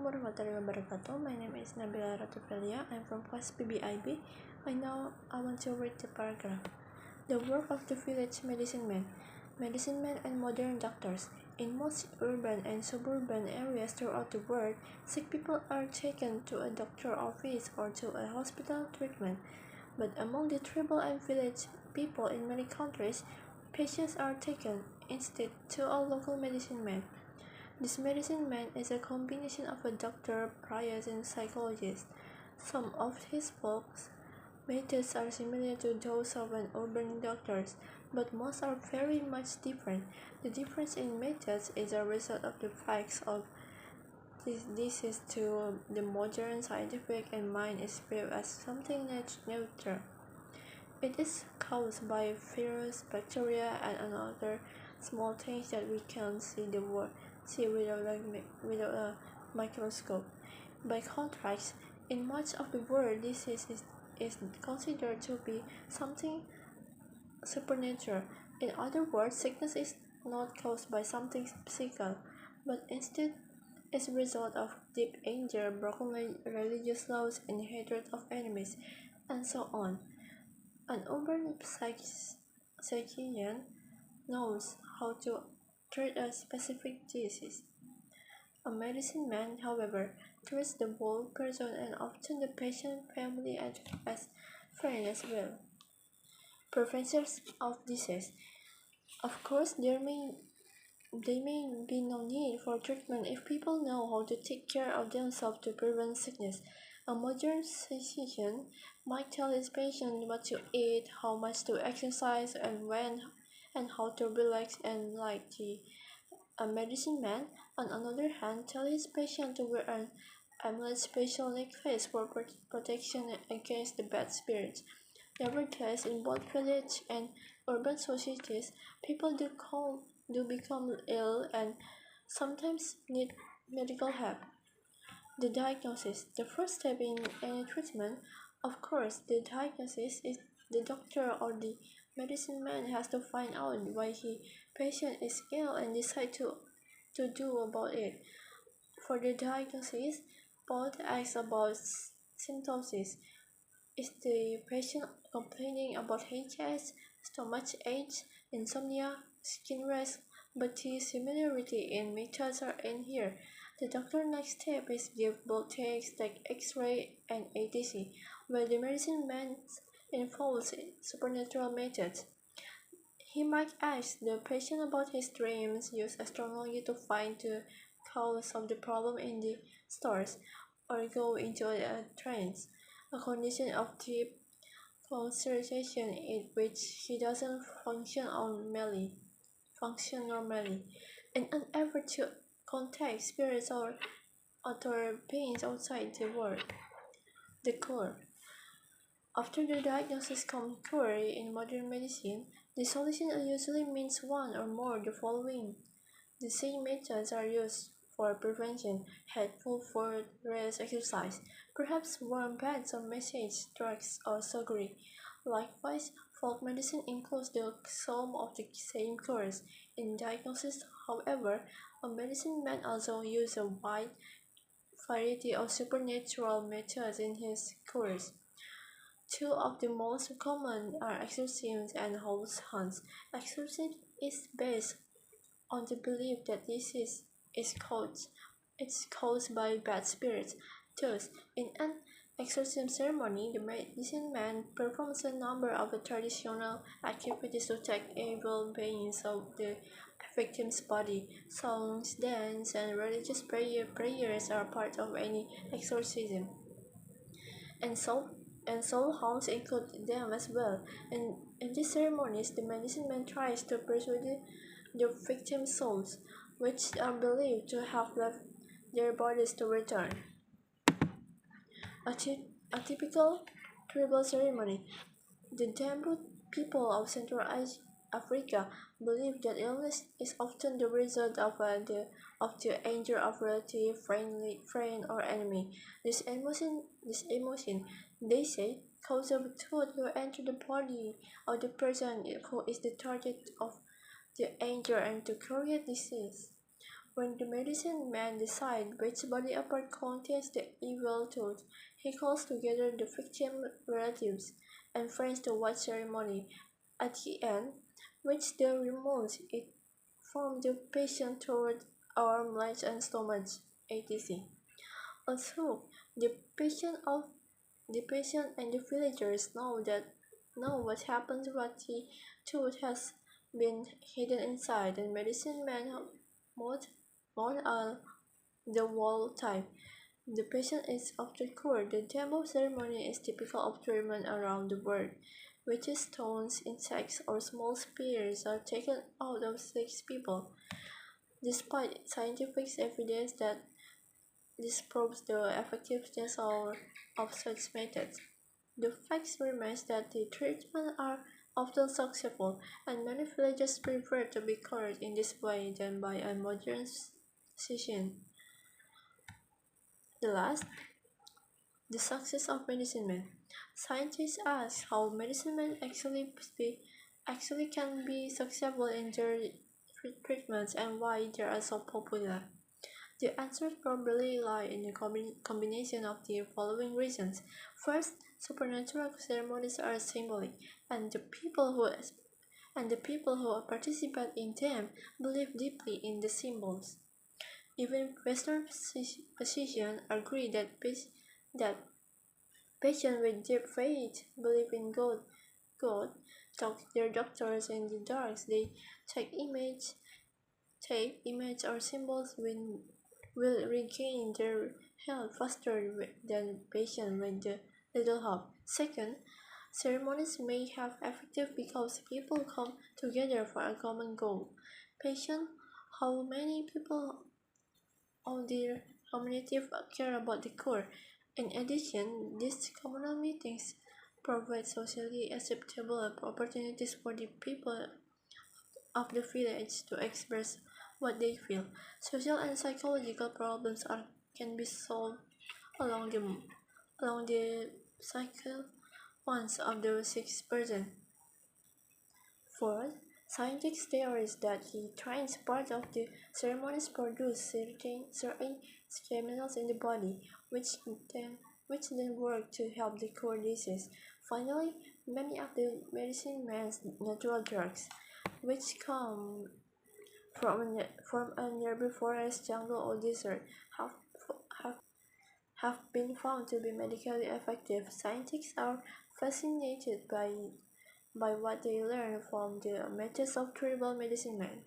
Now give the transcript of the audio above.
Assalamualaikum warahmatullahi wabarakatuh. My name is Nabila Ratu Felia. I'm from class PBIB. I want to read the paragraph. The work of the village medicine men and modern doctors. In most urban and suburban areas throughout the world, sick people are taken to a doctor office or to a hospital treatment. But among the tribal and village people in many countries, patients are taken instead to a local medicine man. This medicine man is a combination of a doctor, priest, and psychologist. Some of his folks methods are similar to those of an urban doctor, but most are very much different. The difference in methods is a result of the facts of this is to the modern scientific and mind is viewed as something neutral. It is caused by virus, bacteria, and other small things that we can see without a microscope. By contrast, in much of the world, is considered to be something supernatural. In other words, sickness is not caused by something physical, but instead is a result of deep anger, broken religious laws, and hatred of enemies, and so on. An urban psychiatrist knows how to treat a specific disease. A medicine man, however, treats the whole person and often the patient family as friend as well. Preventions of disease. Of course, there may be no need for treatment if people know how to take care of themselves to prevent sickness. A modern physician might tell his patient what to eat, how much to exercise, and when, and how to relax and like tea. A medicine man, on the other hand, tell his patient to wear an amulet special necklace for protection against the bad spirits. Nevertheless, in both village and urban societies, people do become ill and sometimes need medical help. The diagnosis. The first step in any treatment, of course, the diagnosis is the doctor or the medicine man has to find out why his patient is ill and decide to do about it. For the diagnosis, both ask about symptoms. Is the patient complaining about headaches, stomach aches, insomnia, skin rash? But the similarity in methods are in here. The doctor's next step is give blood tests like X-ray and etc., where the medicine man involves supernatural methods. He might ask the patient about his dreams, use astrology to find the cause of the problem in the stars, or go into a trance, a condition of deep concentration in which he doesn't function normally, in an effort to contact spirits or other beings outside the world. The cure. After the diagnosis comes cure in modern medicine, the solution usually means one or more of the following. The same methods are used for prevention, helpful for rest exercise, perhaps warm baths or massage, drugs or surgery. Likewise, folk medicine includes some of the same cures. In diagnosis, however, a medicine man also uses a wide variety of supernatural methods in his cures. Two of the most common are exorcisms and house hunts. Exorcism is based on the belief that it's caused by bad spirits. Thus, in an exorcism ceremony, the medicine man performs a number of traditional activities to take evil beings of the victim's body. Songs, dance, and religious prayers are part of any exorcism. And soul hounds include them as well. In these ceremonies, the medicine man tries to persuade the victim's souls, which are believed to have left their bodies to return. A typical tribal ceremony. The Dembu people of Central Africa believe that illness is often the result of the anger of relative, friend, or enemy. This emotion, they say, causes a tooth to enter the body of the person who is the target of the anger and to create disease. When the medicine man decides which body part contains the evil tooth, he calls together the victim relatives and friends to watch ceremony. At the end, which they removes it from the patient toward arm, legs, and stomach, etc. Also, the patient of the patient and the villagers know what happens what the tooth has been hidden inside, and medicine man mod the whole time. The patient is after cured. The demo ceremony is typical of treatment around the world. Witches, stones, insects, or small spears are taken out of sick people. Despite scientific evidence that disproves the effectiveness of such methods, the fact remains that the treatments are often successful, and many villagers prefer to be cured in this way than by a modern physician. The last, the success of medicine men. Scientists ask how medicine men actually can be successful in their treatments and why they are so popular. The answers probably lie in the combination of the following reasons. First, supernatural ceremonies are symbolic, and the people who participate in them believe deeply in the symbols. Even Western physicians agree that patients with deep faith believe in God talk their doctors in the dark. They take image or symbols will regain their health faster than patients with the little hope. Second, ceremonies may have effective because people come together for a common goal. Patient, how many people of their community care about the core. In addition, these communal meetings provide socially acceptable opportunities for the people of the village to express what they feel. Social and psychological problems can be solved along the along the cycle once of the 6%. Fourth, scientists theorize that the trance part of the ceremonies produce certain chemicals in the body, then which then work to help the cure disease. Finally, many of the medicine man's natural drugs, which come from a nearby forest, jungle, or desert, have, have, have been found to be medically effective. Scientists are fascinated by what they learn from the methods of tribal medicine men.